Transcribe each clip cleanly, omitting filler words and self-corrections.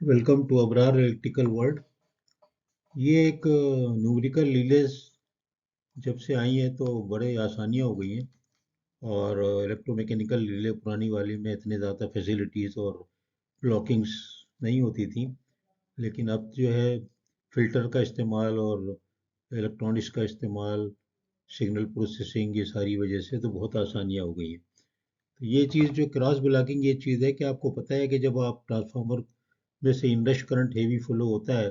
Welcome to Abrar electrical world. ये एक numerical release जब से आई है तो बड़े आसानियाँ हो गई हैं। और इलेक्ट्रोमैकेनिकल रिले पुरानी वाली में इतने ज़्यादा फैसिलिटीज़ और ब्लॉकिंग्स नहीं होती थी। लेकिन अब जो है फिल्टर का इस्तेमाल और इलेक्ट्रॉनिक्स का इस्तेमाल, सिग्नल प्रोसेसिंग, ये सारी वजह से तो बहुत आसानियाँ हो गई हैं। तो ये चीज़ जो क्रॉस ब्लॉकिंग ये चीज़ है कि आपको पता है कि जब आप ट्रांसफार्मर में से इनरश करंट हेवी फ्लो होता है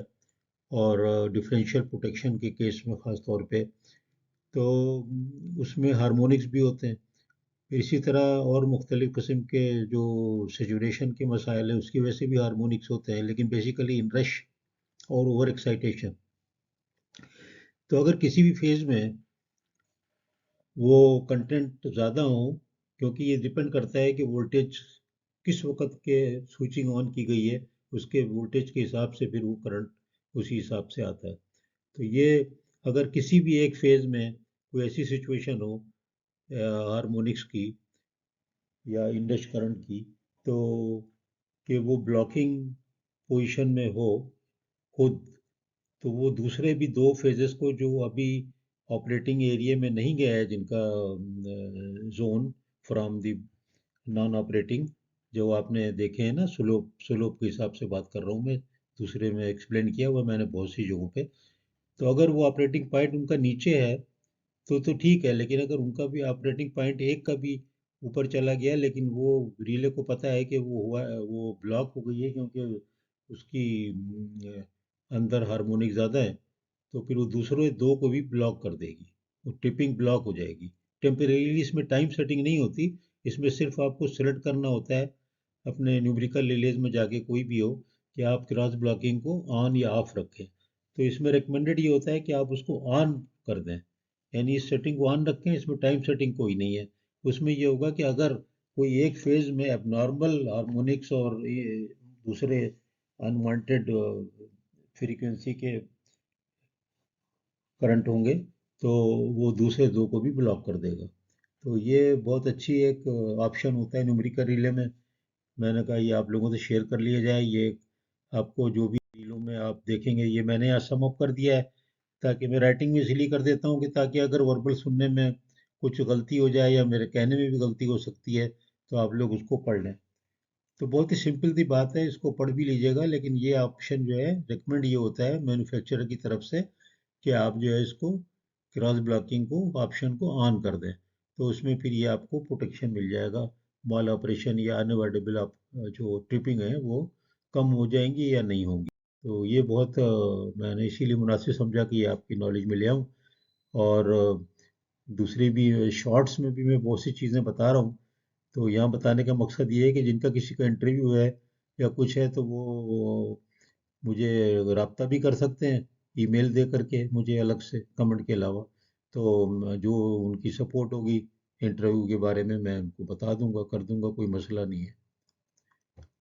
और डिफरेंशियल प्रोटेक्शन के केस में ख़ास तौर पे, तो उसमें हार्मोनिक्स भी होते हैं। इसी तरह और मुख्तलिफ़ किस्म के जो सैचुरेशन के मसाइल हैं उसकी वजह से भी हार्मोनिक्स होते हैं, लेकिन बेसिकली इनरश और ओवर एक्साइटेशन। तो अगर किसी भी फेज़ में वो कंटेंट ज़्यादा हो, क्योंकि ये डिपेंड करता है कि वोल्टेज किस वक़्त के स्विचिंग ऑन की गई है, उसके वोल्टेज के हिसाब से फिर वो करंट उसी हिसाब से आता है। तो ये अगर किसी भी एक फेज़ में कोई ऐसी सिचुएशन हो हार्मोनिक्स की या इंडक्श करंट की, तो कि वो ब्लॉकिंग पोजीशन में हो खुद, तो वो दूसरे भी दो फेजेस को जो अभी ऑपरेटिंग एरिया में नहीं गया है, जिनका zone from the non operating, जो आपने देखे हैं ना, स्लोप स्लोप के हिसाब से बात कर रहा हूँ मैं, दूसरे में एक्सप्लेन किया हुआ मैंने बहुत सी जगहों पे। तो अगर वो ऑपरेटिंग पॉइंट उनका नीचे है तो ठीक है, लेकिन अगर उनका भी ऑपरेटिंग पॉइंट एक का भी ऊपर चला गया, लेकिन वो रिले को पता है कि वो हुआ, वो ब्लॉक हो गई है क्योंकि उसकी अंदर हार्मोनिक ज़्यादा है, तो फिर वो दूसरे दो को भी ब्लॉक कर देगी, वो ट्रिपिंग ब्लॉक हो जाएगी। टेम्परेरीली इसमें टाइम सेटिंग नहीं होती, इसमें सिर्फ आपको सेलेक्ट करना होता है अपने न्यूमेरिकल रिलेज में जाके, कोई भी हो, कि आप क्रॉस ब्लॉकिंग को ऑन या ऑफ रखें। तो इसमें रिकमेंडेड ये होता है कि आप उसको ऑन कर दें, यानी इस सेटिंग को ऑन रखें। इसमें टाइम सेटिंग कोई नहीं है। उसमें ये होगा कि अगर कोई एक फेज में एबनॉर्मल हार्मोनिक्स और दूसरे अनवांटेड फ्रीक्वेंसी के करंट होंगे, तो वो दूसरे दो को भी ब्लॉक कर देगा। तो ये बहुत अच्छी एक ऑप्शन होता है न्यूमेरिकल रिले में। मैंने कहा ये आप लोगों से शेयर कर लिया जाए। ये आपको जो भी रीलों में आप देखेंगे, ये मैंने यहाँ सम अप कर दिया है, ताकि मैं राइटिंग में इसलिए कर देता हूँ कि ताकि अगर वर्बल सुनने में कुछ गलती हो जाए या मेरे कहने में भी गलती हो सकती है, तो आप लोग उसको पढ़ लें। तो बहुत ही सिंपल सी बात है, इसको पढ़ भी लीजिएगा। लेकिन ये ऑप्शन जो है, रिकमेंड ये होता है मैन्युफैक्चरर की तरफ से कि आप जो है इसको क्रॉस ब्लॉकिंग को ऑप्शन को ऑन कर दें, तो उसमें फिर ये आपको प्रोटेक्शन मिल जाएगा। मॉल ऑपरेशन या अनअवॉइडेबल आप जो ट्रिपिंग है वो कम हो जाएंगी या नहीं होंगी। तो ये बहुत मैंने इसीलिए मुनासिब समझा कि ये आपकी नॉलेज में ले आऊँ। और दूसरी भी शॉर्ट्स में भी मैं बहुत सी चीज़ें बता रहा हूँ। तो यहाँ बताने का मकसद ये है कि जिनका किसी का इंटरव्यू है या कुछ है, तो वो मुझे रब्ता भी कर सकते हैं ईमेल दे करके मुझे, अलग से कमेंट के अलावा। तो जो उनकी सपोर्ट होगी इंटरव्यू के बारे में, मैं उनको बता दूंगा, कर दूंगा, कोई मसला नहीं है।